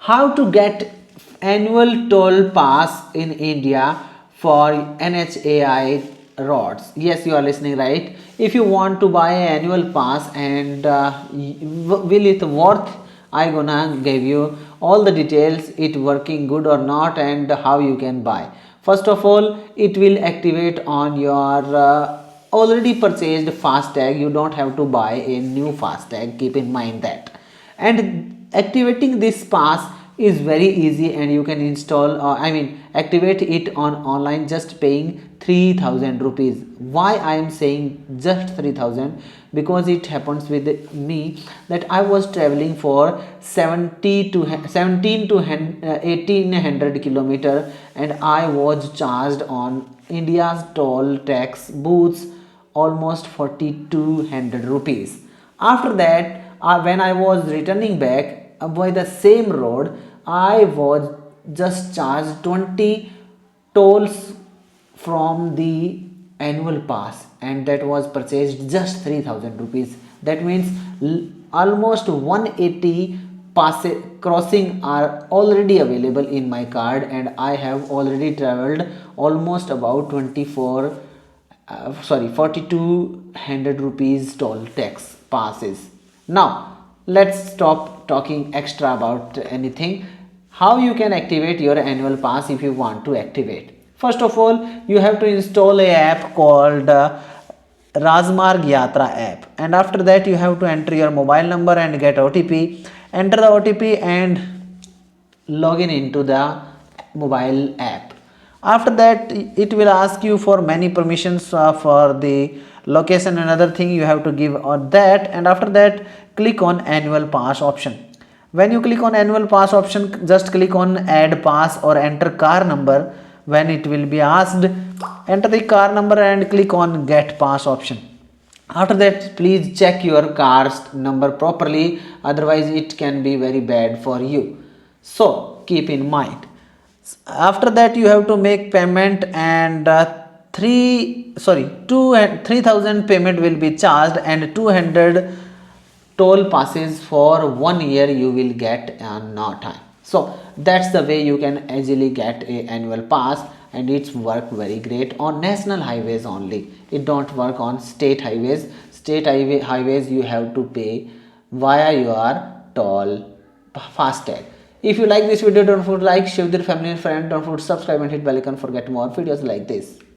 How to get annual toll pass in India for NHAI roads? Yes, you are listening right. If you want to buy an annual pass and will it worth, I gonna give you all the details, it working good or not and how you can buy. First of all, it will activate on your already purchased FASTag. You don't have to buy a new FASTag, keep in mind that. And activating this pass is very easy and you can install activate it on online just paying 3000 rupees. Why I am saying just 3000? Because it happens with me that I was traveling for 17 to 1800 kilometer and I was charged on India's toll tax booths almost 4200 rupees. After that, when I was returning back by the same road, I was just charged 20 tolls from the annual pass and that was purchased just 3000 rupees. That means almost 180 pass crossing are already available in my card and I have already traveled almost about 4200 rupees toll tax passes. Now let's stop talking extra about anything. How you can activate your annual pass if you want to activate? First of all, you have to install a app called Rajmarg Yatra app, and after that you have to enter your mobile number and get OTP. Enter the OTP and log in into the mobile app. After that, it will ask you for many permissions for the location and other thing you have to give on that, and after that click on annual pass option. When you click on annual pass option, just click on add pass or enter car number. When it will be asked, enter the car number and click on get pass option. After that, please check your car's number properly, otherwise it can be very bad for you, so keep in mind. After that you have to make payment and 3000 payment will be charged and 200 toll passes for 1 year you will get in no time. So that's the way you can easily get a annual pass and it's work very great on national highways only. It don't work on state highways. Highways you have to pay via your toll FASTag. If you like this video, don't forget to like, share with your family and friend, don't forget to subscribe and hit bell icon for get more videos like this.